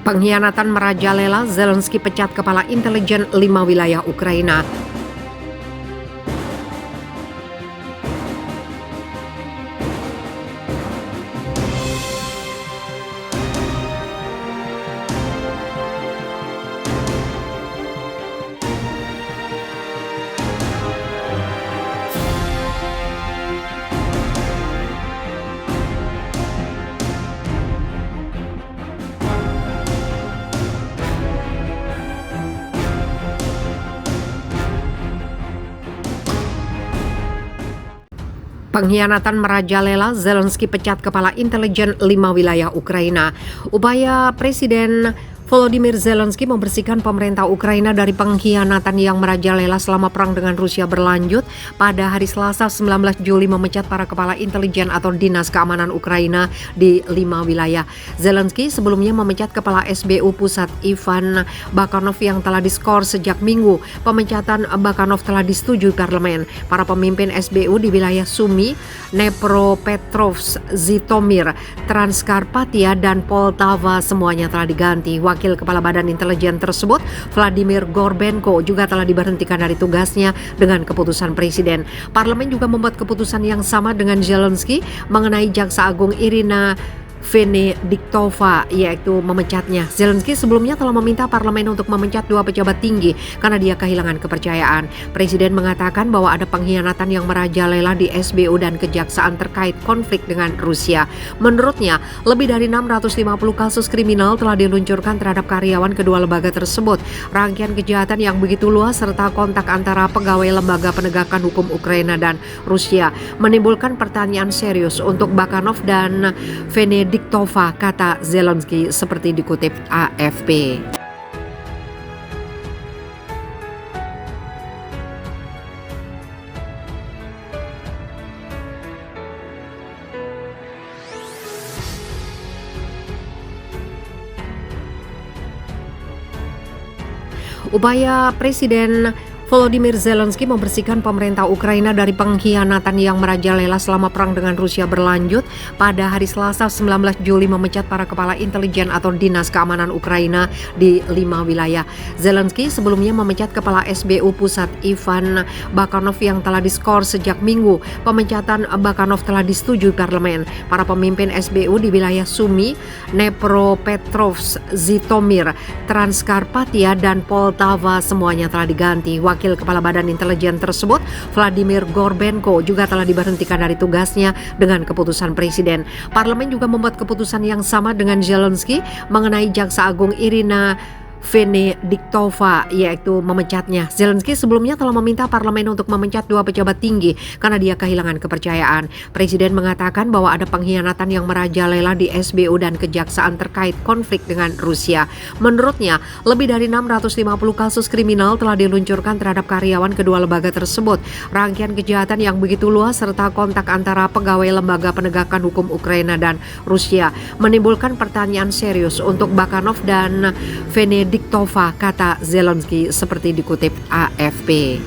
Pengkhianatan merajalela, Zelensky pecat kepala intelijen 5 wilayah Ukraina. Pengkhianatan merajalela, Zelensky pecat kepala intelijen 5 wilayah Ukraina. Upaya Presiden Volodymyr Zelensky membersihkan pemerintah Ukraina dari pengkhianatan yang merajalela selama perang dengan Rusia berlanjut. Pada hari Selasa 19 Juli memecat para kepala intelijen atau dinas keamanan Ukraina di 5 wilayah. Zelensky sebelumnya memecat kepala SBU Pusat Ivan Bakanov yang telah diskors sejak Minggu. Pemecatan Bakanov telah disetujui parlemen. Para pemimpin SBU di wilayah Sumy, Dnepropetrovsk, Zhytomyr, Transkarpatia, dan Poltava semuanya telah diganti. Wakil Kepala Badan Intelijen tersebut, Vladimir Gorbenko, juga telah diberhentikan dari tugasnya dengan keputusan Presiden. Parlemen juga membuat keputusan yang sama dengan Zelensky mengenai Jaksa Agung Irina Venediktova, yaitu memecatnya. Zelensky sebelumnya telah meminta parlemen untuk memecat 2 pejabat tinggi karena dia kehilangan kepercayaan. Presiden mengatakan bahwa ada pengkhianatan yang merajalela di SBU dan kejaksaan terkait konflik dengan Rusia. Menurutnya, lebih dari 650 kasus kriminal telah diluncurkan terhadap karyawan kedua lembaga tersebut. Rangkaian kejahatan yang begitu luas serta kontak antara pegawai lembaga penegakan hukum Ukraina dan Rusia menimbulkan pertanyaan serius untuk Bakanov dan Venediktova, kata Zelensky seperti dikutip AFP. Upaya Presiden Volodymyr Zelensky membersihkan pemerintah Ukraina dari pengkhianatan yang merajalela selama perang dengan Rusia berlanjut. Pada hari Selasa 19 Juli memecat para kepala intelijen atau dinas keamanan Ukraina di 5 wilayah. Zelensky sebelumnya memecat kepala SBU Pusat Ivan Bakanov yang telah diskors sejak Minggu. Pemecatan Bakanov telah disetujui parlemen. Para pemimpin SBU di wilayah Sumy, Dnepropetrovsk, Zhytomyr, Transkarpatia, dan Poltava semuanya telah diganti. Wakil Kepala Badan Intelijen tersebut, Vladimir Gorbenko, juga telah diberhentikan dari tugasnya dengan keputusan Presiden. Parlemen juga membuat keputusan yang sama dengan Zelensky mengenai Jaksa Agung Irina Venediktova, yaitu memecatnya. Zelensky sebelumnya telah meminta parlemen untuk memecat 2 pejabat tinggi karena dia kehilangan kepercayaan. Presiden mengatakan bahwa ada pengkhianatan yang merajalela di SBU dan kejaksaan terkait konflik dengan Rusia. Menurutnya, lebih dari 650 kasus kriminal telah diluncurkan terhadap karyawan kedua lembaga tersebut. Rangkaian kejahatan yang begitu luas serta kontak antara pegawai lembaga penegakan hukum Ukraina dan Rusia menimbulkan pertanyaan serius untuk Bakanov dan Venediktova, kata Zelensky seperti dikutip AFP.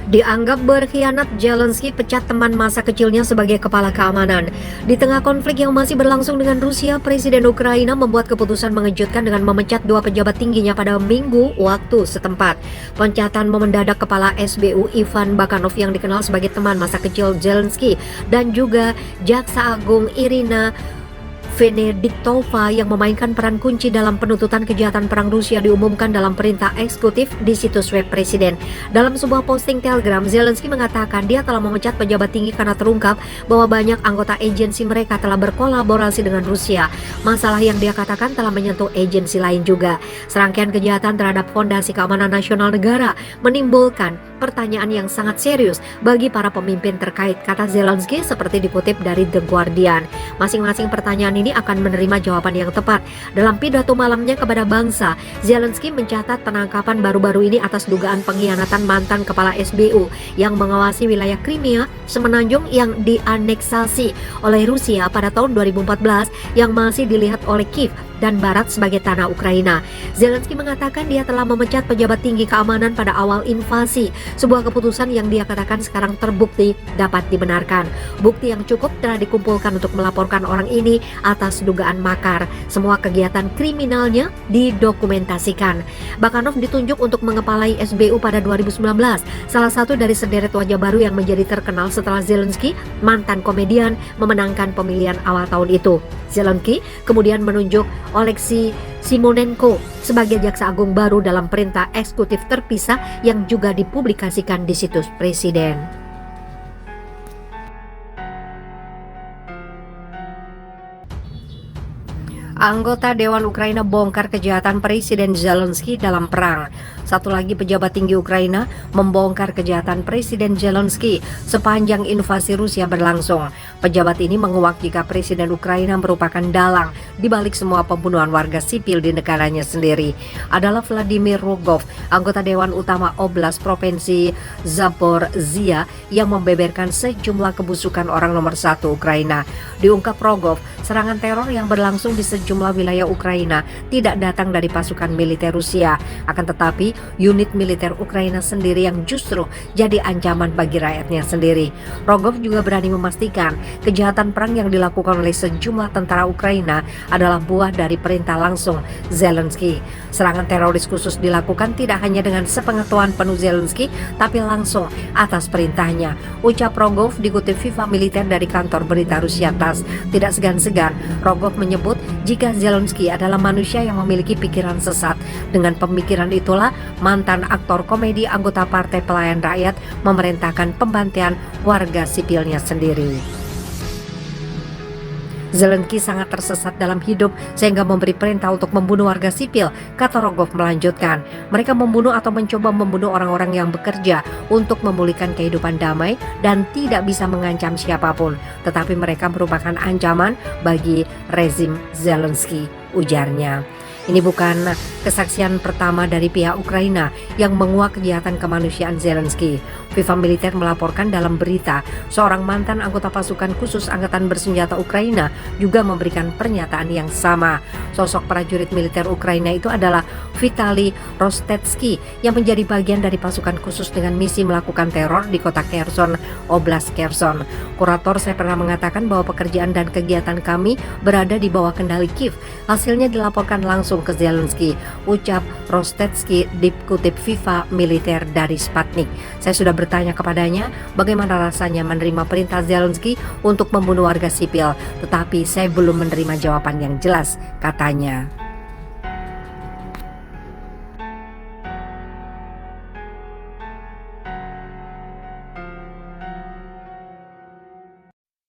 Dianggap berkhianat, Zelensky pecat teman masa kecilnya sebagai kepala keamanan. Di tengah konflik yang masih berlangsung dengan Rusia, Presiden Ukraina membuat keputusan mengejutkan dengan memecat 2 pejabat tingginya pada Minggu waktu setempat. Pencatan mendadak kepala SBU Ivan Bakanov yang dikenal sebagai teman masa kecil Zelensky dan juga Jaksa Agung Irina Venediktova yang memainkan peran kunci dalam penuntutan kejahatan perang Rusia diumumkan dalam perintah eksekutif di situs web Presiden. Dalam sebuah posting Telegram, Zelensky mengatakan dia telah memecat pejabat tinggi karena terungkap bahwa banyak anggota agensi mereka telah berkolaborasi dengan Rusia. Masalah yang dia katakan telah menyentuh agensi lain juga. Serangkaian kejahatan terhadap Fondasi Keamanan Nasional Negara menimbulkan pertanyaan yang sangat serius bagi para pemimpin terkait, kata Zelensky seperti dikutip dari The Guardian. Masing-masing pertanyaan ini akan menerima jawaban yang tepat. Dalam pidato malamnya kepada bangsa, Zelensky mencatat penangkapan baru-baru ini atas dugaan pengkhianatan mantan kepala SBU yang mengawasi wilayah Crimea semenanjung yang dianeksasi oleh Rusia pada tahun 2014 yang masih dilihat oleh Kiev dan Barat sebagai tanah Ukraina. Zelensky mengatakan dia telah memecat pejabat tinggi keamanan pada awal invasi Sebuah keputusan yang dia katakan sekarang terbukti dapat dibenarkan. Bukti yang cukup telah dikumpulkan untuk melaporkan orang ini atas dugaan makar. Semua kegiatan kriminalnya didokumentasikan. Bakanov ditunjuk untuk mengepalai SBU pada 2019, salah satu dari sederet wajah baru yang menjadi terkenal setelah Zelensky, mantan komedian, memenangkan pemilihan awal tahun itu. Zelensky kemudian menunjuk Oleksiy Simonenko sebagai jaksa agung baru dalam perintah eksekutif terpisah yang juga dipublikasikan di situs Presiden. Anggota Dewan Ukraina bongkar kejahatan Presiden Zelensky dalam perang. Satu lagi pejabat tinggi Ukraina membongkar kejahatan Presiden Zelensky sepanjang invasi Rusia berlangsung. Pejabat ini menguak jika Presiden Ukraina merupakan dalang di balik semua pembunuhan warga sipil di negaranya sendiri. Adalah Vladimir Rogov, anggota Dewan Utama Oblast Provinsi Zaporizhia yang membeberkan sejumlah kebusukan orang nomor satu Ukraina. Diungkap Rogov, serangan teror yang berlangsung di sejumlah wilayah Ukraina tidak datang dari pasukan militer Rusia, akan tetapi unit militer Ukraina sendiri yang justru jadi ancaman bagi rakyatnya sendiri. Rogov juga berani memastikan kejahatan perang yang dilakukan oleh sejumlah tentara Ukraina adalah buah dari perintah langsung Zelensky. Serangan teroris khusus dilakukan tidak hanya dengan sepengetahuan penuh Zelensky, tapi langsung atas perintahnya. Ucap Rogov dikutip FIFA militer dari kantor berita Rusia TASS. Tidak segan-segan, Rogov menyebut jika Zelensky adalah manusia yang memiliki pikiran sesat. Dengan pemikiran itulah mantan aktor komedi anggota Partai Pelayan Rakyat memerintahkan pembantaian warga sipilnya sendiri. Zelensky sangat tersesat dalam hidup sehingga memberi perintah untuk membunuh warga sipil, kata Rogov melanjutkan. Mereka membunuh atau mencoba membunuh orang-orang yang bekerja untuk memulihkan kehidupan damai dan tidak bisa mengancam siapapun. Tetapi mereka merupakan ancaman bagi rezim Zelensky, ujarnya. Ini bukan kesaksian pertama dari pihak Ukraina yang menguak kejahatan kemanusiaan Zelensky. FIFA militer melaporkan dalam berita, seorang mantan anggota pasukan khusus angkatan bersenjata Ukraina juga memberikan pernyataan yang sama. Sosok prajurit militer Ukraina itu adalah Vitali Rostetsky yang menjadi bagian dari pasukan khusus dengan misi melakukan teror di kota Kherson, Oblast Kherson. Kurator saya pernah mengatakan bahwa pekerjaan dan kegiatan kami berada di bawah kendali Kiev. Hasilnya dilaporkan langsung ke Zelensky, ucap Rostetsky dikutip FIFA militer dari Sputnik. Saya sudah bertanya kepadanya bagaimana rasanya menerima perintah Zelensky untuk membunuh warga sipil, tetapi saya belum menerima jawaban yang jelas, katanya.